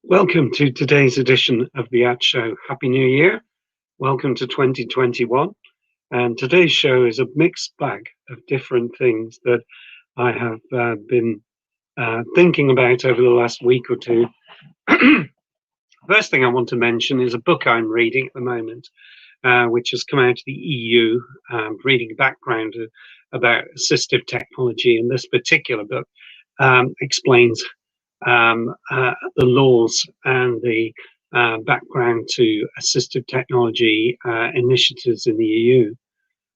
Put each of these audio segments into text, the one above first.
Welcome to today's edition of the Ad Show. Happy New Year. Welcome to 2021. And today's show is a mixed bag of different things that I have been thinking about over the last week or two. First thing I want to mention is a book I'm reading at the moment, which has come out of the EU, reading background about assistive technology. And this particular book explains the laws and the background to assistive technology initiatives in the EU.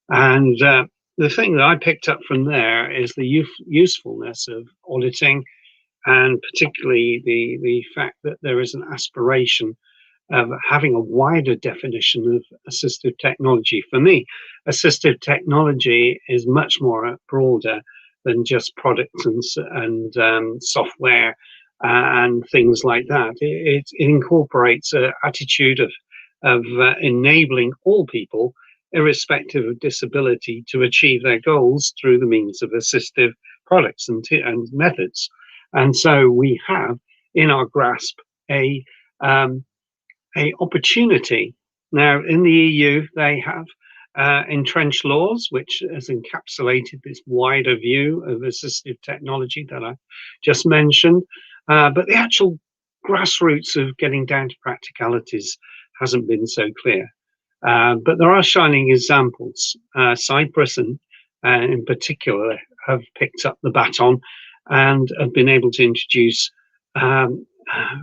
And the thing that I picked up from there is the usefulness of auditing, and particularly the fact that there is an aspiration of having a wider definition of assistive technology. For me, assistive technology is much more broader than just products and software and things like that. It incorporates an attitude of enabling all people, irrespective of disability, to achieve their goals through the means of assistive products and methods. And so we have in our grasp a opportunity. Now, in the EU, they have entrenched laws, which has encapsulated this wider view of assistive technology that I just mentioned. But the actual grassroots of getting down to practicalities hasn't been so clear. But there are shining examples. Cyprus in particular have picked up the baton and have been able to introduce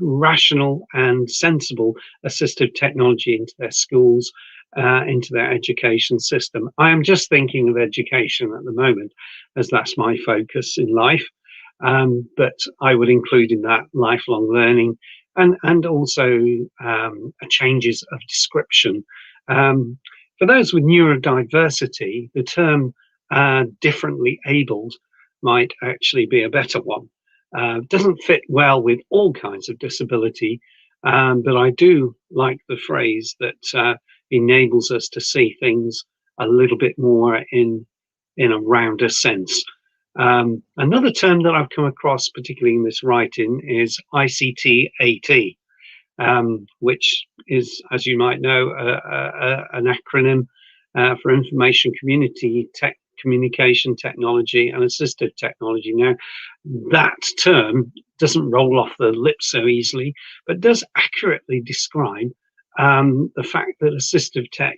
rational and sensible assistive technology into their schools, into their education system. I am just thinking of education at the moment, as that's my focus in life. But I would include in that lifelong learning and also changes of description. For those with neurodiversity, the term differently abled might actually be a better one. Doesn't fit well with all kinds of disability, but I do like the phrase that enables us to see things a little bit more in a rounder sense. Another term that I've come across, particularly in this writing, is ICT-AT, which is, as you might know, an acronym for Information Communication Technology and Assistive Technology. Now, that term doesn't roll off the lips so easily, but does accurately describe the fact that assistive tech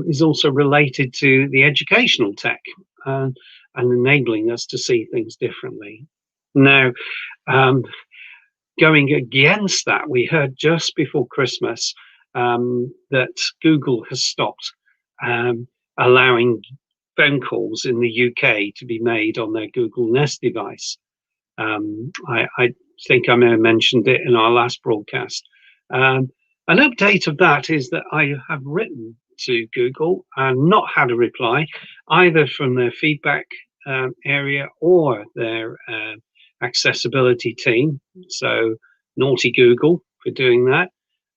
is also related to the educational tech and enabling us to see things differently. Now, going against that, we heard just before Christmas that Google has stopped allowing phone calls in the UK to be made on their Google Nest device. I think I may have mentioned it in our last broadcast. An update of that is that I have written to Google and not had a reply, either from their feedback area or their accessibility team. So naughty Google for doing that.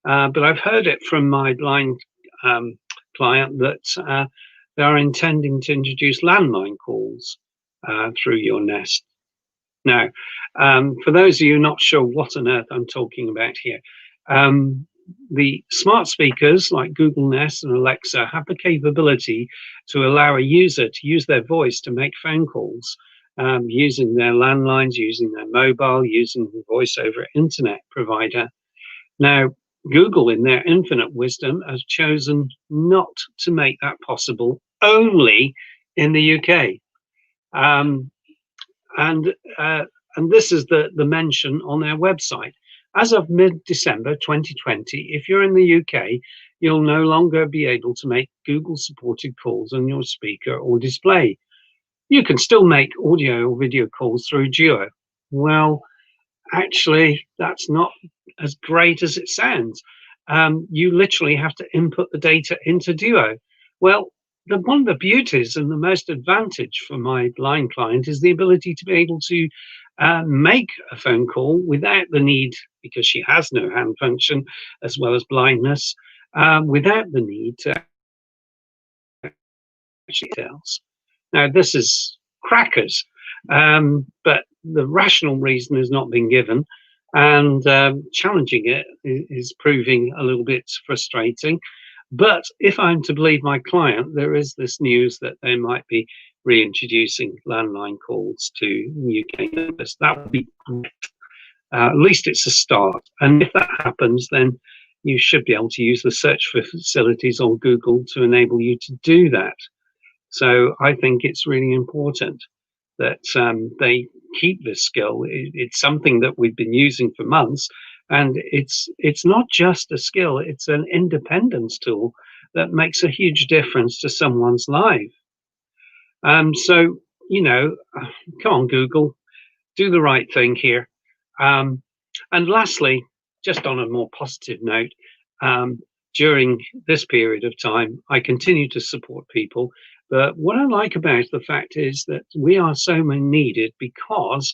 But I've heard it from my blind client that they are intending to introduce landline calls through your Nest. Now, for those of you not sure what on earth I'm talking about here, the smart speakers like Google Nest and Alexa have the capability to allow a user to use their voice to make phone calls using their landlines, using their mobile, using the voice over internet provider. Now, Google, in their infinite wisdom, has chosen not to make that possible only in the UK. And this is the mention on their website. As of mid-December 2020, if you're in the UK, you'll no longer be able to make Google-supported calls on your speaker or display. You can still make audio or video calls through Duo. Well, actually, that's not as great as it sounds. You literally have to input the data into Duo. Well, one of the beauties and the most advantage for my blind client is the ability to be able to make a phone call without the need, because she has no hand function as well as blindness, without the need to actually details. Now, this is crackers, but the rational reason has not been given. and challenging it is proving a little bit frustrating. But if I'm to believe my client, there is this news that they might be reintroducing landline calls to UK numbers. That would be great. At least it's a start. And if that happens, then you should be able to use the search facilities on Google to enable you to do that. So I think it's really important that they keep this skill. It's something that we've been using for months, and it's not just a skill; it's an independence tool that makes a huge difference to someone's life. So you know, come on, Google, do the right thing here. Um, and lastly, just on a more positive note, um, during this period of time, I continue to support people. But what I like about the fact is that we are so needed because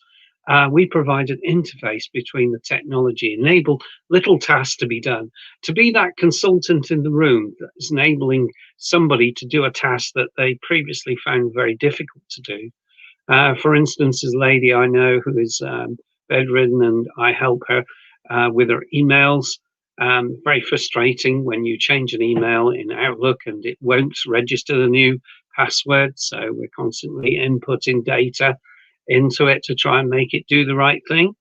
we provide an interface between the technology, enable little tasks to be done, to be that consultant in the room that is enabling somebody to do a task that they previously found very difficult to do. For instance, there's a lady I know who is bedridden, and I help her with her emails. Very frustrating when you change an email in Outlook and it won't register the new password. So we're constantly inputting data into it to try and make it do the right thing.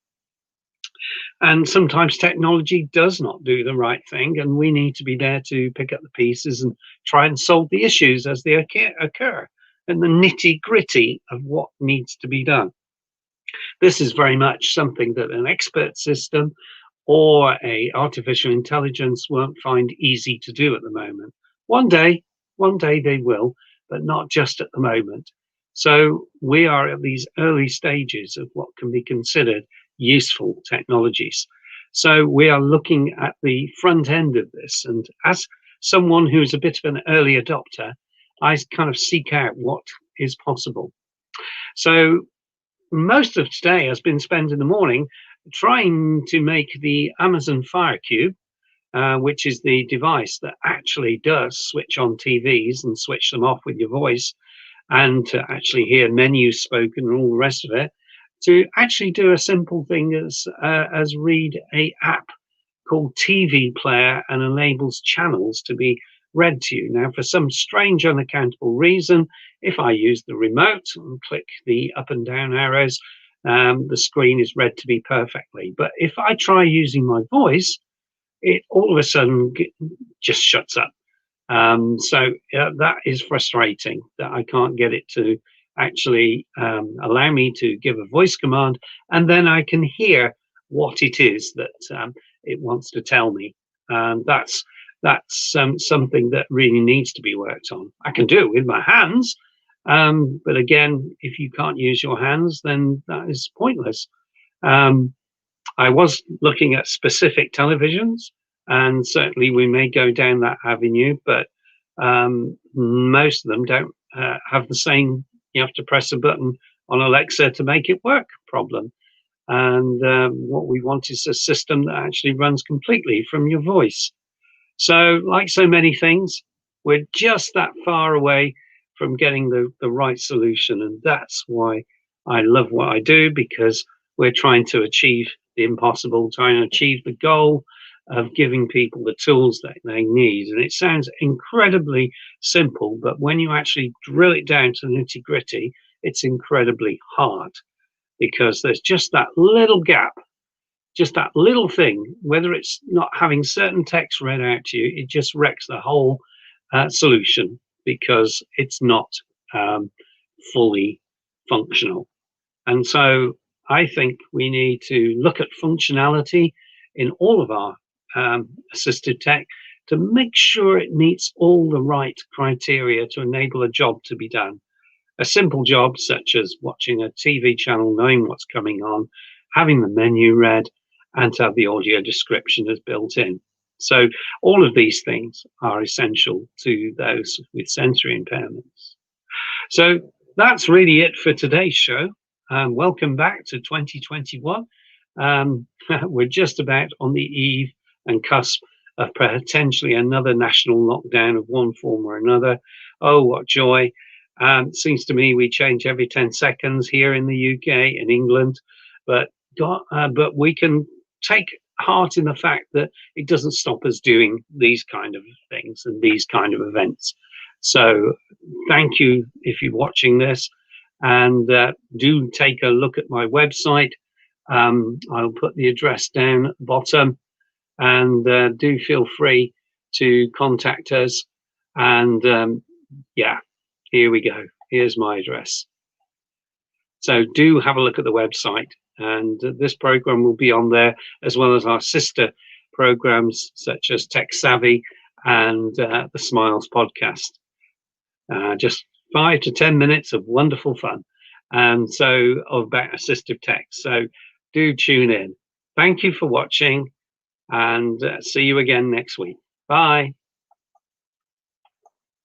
And sometimes technology does not do the right thing, and we need to be there to pick up the pieces and try and solve the issues as they occur and the nitty gritty of what needs to be done. This is very much something that an expert system or a artificial intelligence won't find easy to do at the moment. One day, one day they will, but not just at the moment. So we are at these early stages of what can be considered useful technologies. So we are looking at the front end of this. And as someone who's a bit of an early adopter, I kind of seek out what is possible. So most of today has been spent in the morning trying to make the Amazon Fire Cube, which is the device that actually does switch on TVs and switch them off with your voice, and to actually hear menus spoken and all the rest of it, to actually do a simple thing as read a app called TV Player and enables channels to be read to you. Now, for some strange unaccountable reason, if I use the remote and click the up and down arrows, the screen is read to me perfectly. But if I try using my voice, it all of a sudden just shuts up. So that is frustrating that I can't get it to actually allow me to give a voice command, and then I can hear what it is that it wants to tell me. That's something that really needs to be worked on. I can do it with my hands, but again, if you can't use your hands, then that is pointless. Um, I was looking at specific televisions, and certainly we may go down that avenue, but most of them don't have the same, you have to press a button on Alexa to make it work problem. And what we want is a system that actually runs completely from your voice. So, like so many things, we're just that far away from getting the right solution. And that's why I love what I do, because we're trying to achieve the impossible, trying to achieve the goal of giving people the tools that they need. And it sounds incredibly simple, but when you actually drill it down to the nitty gritty, it's incredibly hard, because there's just that little gap, just that little thing, whether it's not having certain text read out to you, it just wrecks the whole solution, because it's not fully functional. And so I think we need to look at functionality in all of our assistive tech to make sure it meets all the right criteria to enable a job to be done. A simple job such as watching a TV channel, knowing what's coming on, having the menu read, and to have the audio description as built in. So all of these things are essential to those with sensory impairments. So that's really it for today's show. Welcome back to 2021. We're just about on the eve and cusp of potentially another national lockdown of one form or another. Oh, what joy. Seems to me we change every 10 seconds here in the UK, in England, but we can take heart in the fact that it doesn't stop us doing these kind of things and these kind of events. So thank you if you're watching this, and do take a look at my website. I'll put the address down at the bottom, and do feel free to contact us. And yeah, here we go. Here's my address. So do have a look at the website, and this program will be on there, as well as our sister programs such as Tech Savvy and the Smiles podcast. Just 5 to 10 minutes of wonderful fun, and so about assistive tech. So do tune in. Thank you for watching, and see you again next week. Bye.